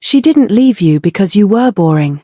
She didn't leave you because you were boring.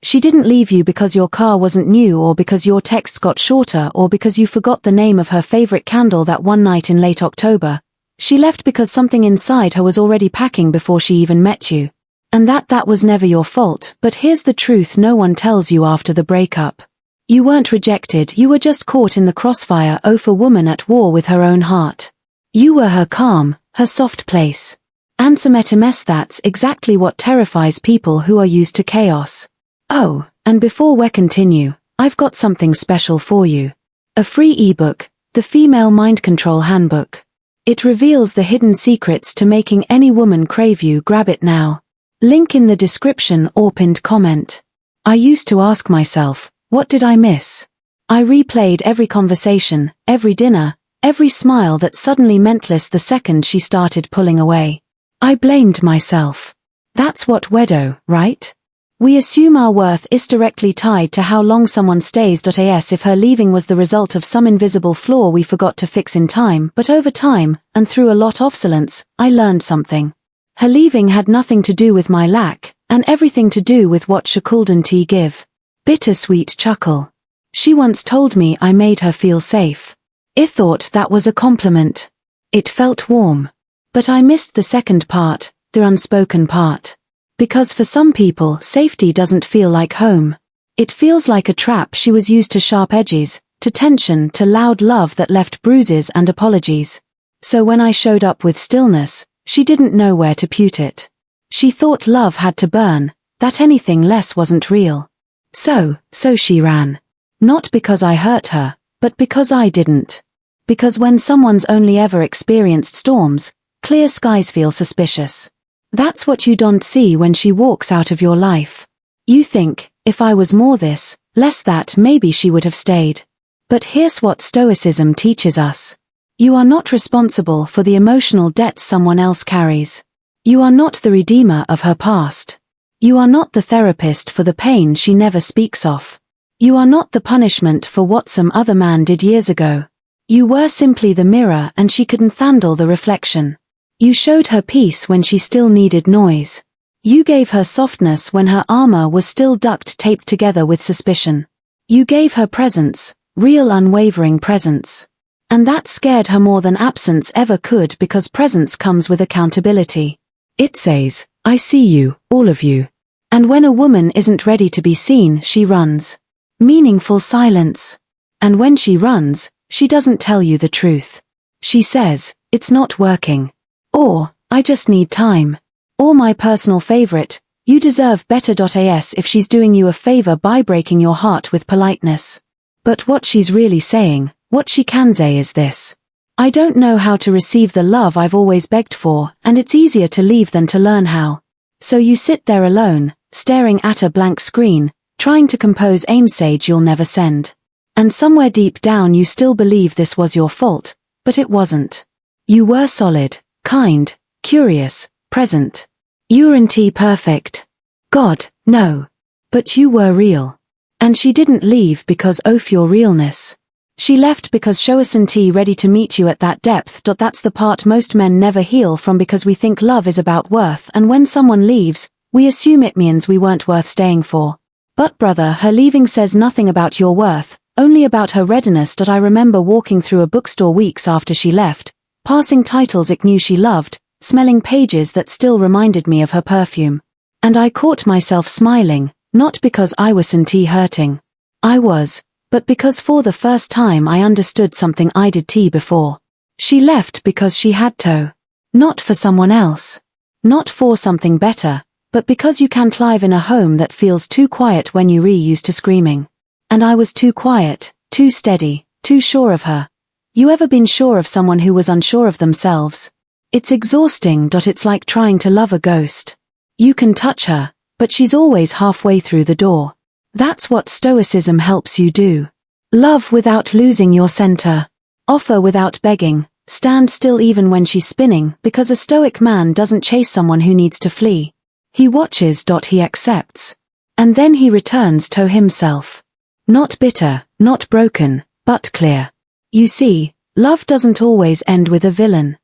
She didn't leave you because your car wasn't new or because your texts got shorter or because you forgot the name of her favorite candle that one night in late October. She left because something inside her was already packing before she even met you. And that was never your fault, but here's the truth no one tells you after the breakup. You weren't rejected, you were just caught in the crossfire of a woman at war with her own heart. You were her calm, her soft place. That's exactly what terrifies people who are used to chaos. Oh, and before we continue, I've got something special for you. A free ebook, The Female Mind Control Handbook. It reveals the hidden secrets to making any woman crave you. Grab it now. Link in the description or pinned comment. I used to ask myself, what did I miss? I replayed every conversation, every dinner, every smile that suddenly mentless the second she started pulling away. I blamed myself. That's what we do, right? We assume our worth is directly tied to how long someone stays. As if her leaving was the result of some invisible flaw we forgot to fix in time, but over time, and through a lot of silence, I learned something. Her leaving had nothing to do with my lack, and everything to do with what she couldn't give. Bittersweet chuckle. She once told me I made her feel safe. I thought that was a compliment. It felt warm. But I missed the second part, the unspoken part. Because for some people, safety doesn't feel like home. It feels like a trap. She was used to sharp edges, to tension, to loud love that left bruises and apologies. So when I showed up with stillness, she didn't know where to put it. She thought love had to burn, that anything less wasn't real. So she ran. Not because I hurt her, but because I didn't. Because when someone's only ever experienced storms, clear skies feel suspicious. That's what you don't see when she walks out of your life. You think, if I was more this, less that, maybe she would have stayed. But here's what Stoicism teaches us. You are not responsible for the emotional debts someone else carries. You are not the redeemer of her past. You are not the therapist for the pain she never speaks of. You are not the punishment for what some other man did years ago. You were simply the mirror and she couldn't handle the reflection. You showed her peace when she still needed noise. You gave her softness when her armor was still duct taped together with suspicion. You gave her presence, real unwavering presence. And that scared her more than absence ever could, because presence comes with accountability. It says, I see you, all of you. And when a woman isn't ready to be seen, she runs. Meaningful silence. And when she runs, she doesn't tell you the truth. She says, it's not working. Or, I just need time. Or my personal favorite, you deserve better. As if she's doing you a favor by breaking your heart with politeness. But what she's really saying, what she can say is this. I don't know how to receive the love I've always begged for, and it's easier to leave than to learn how. So you sit there alone, staring at a blank screen, trying to compose a message you'll never send. And somewhere deep down you still believe this was your fault, but it wasn't. You were solid, kind, curious, present. You weren't perfect. God, no. But you were real. And she didn't leave because of your realness. She left because she wasn't ready to meet you at that depth. That's the part most men never heal from, because we think love is about worth, and when someone leaves, we assume it means we weren't worth staying for. But brother, her leaving says nothing about your worth, only about her readiness. I remember walking through a bookstore weeks after she left, passing titles I knew she loved, smelling pages that still reminded me of her perfume. And I caught myself smiling, not because I wasn't hurting. I was, but because for the first time I understood something I did before. She left because she had to. Not for someone else. Not for something better, but because you can't live in a home that feels too quiet when you're used to screaming. And I was too quiet, too steady, too sure of her. You ever been sure of someone who was unsure of themselves? It's exhausting. It's like trying to love a ghost. You can touch her, but she's always halfway through the door. That's what Stoicism helps you do. Love without losing your center. Offer without begging. Stand still even when she's spinning, because a Stoic man doesn't chase someone who needs to flee. He watches. He accepts. And then he returns to himself. Not bitter, not broken, but clear. You see, love doesn't always end with a villain.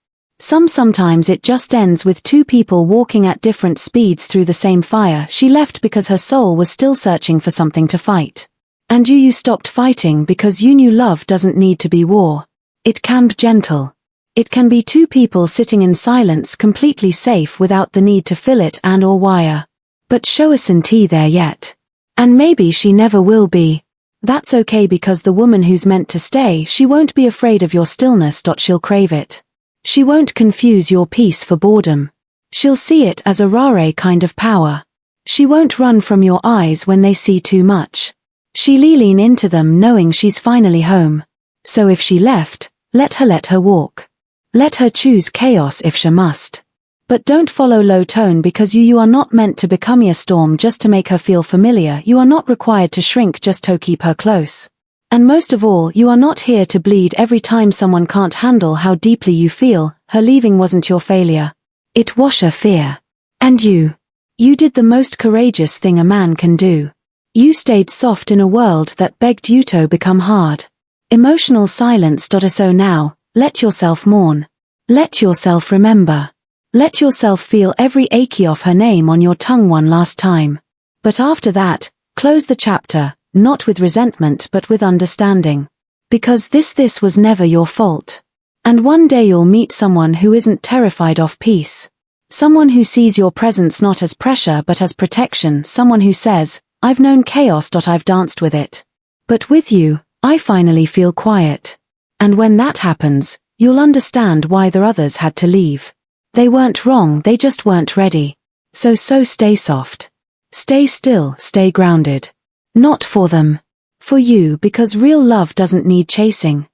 Sometimes it just ends with two people walking at different speeds through the same fire. She left because her soul was still searching for something to fight. And you stopped fighting because you knew love doesn't need to be war. It can be gentle. It can be two people sitting in silence, completely safe without the need to fill it and/or wire. But show isn't there yet. And maybe she never will be. That's okay, because the woman who's meant to stay, she won't be afraid of your stillness. She'll crave it. She won't confuse your peace for boredom. She'll see it as a rare kind of power. She won't run from your eyes when they see too much. She'll lean into them knowing she's finally home. So if she left, let her walk. Let her choose chaos if she must. But don't follow low tone, because you are not meant to become a storm just to make her feel familiar. You are not required to shrink just to keep her close. And most of all, you are not here to bleed every time someone can't handle how deeply you feel. Her leaving wasn't your failure. It was her fear. And you did the most courageous thing a man can do. You stayed soft in a world that begged you to become hard. Emotional silence. So now, let yourself mourn. Let yourself remember. Let yourself feel every achy of her name on your tongue one last time. But after that, close the chapter. Not with resentment but with understanding. Because this was never your fault. And one day you'll meet someone who isn't terrified of peace. Someone who sees your presence not as pressure but as protection. Someone who says, I've known chaos. I've danced with it. But with you, I finally feel quiet. And when that happens, you'll understand why the others had to leave. They weren't wrong, they just weren't ready. So stay soft. Stay still, stay grounded. Not for them. For you, because real love doesn't need chasing.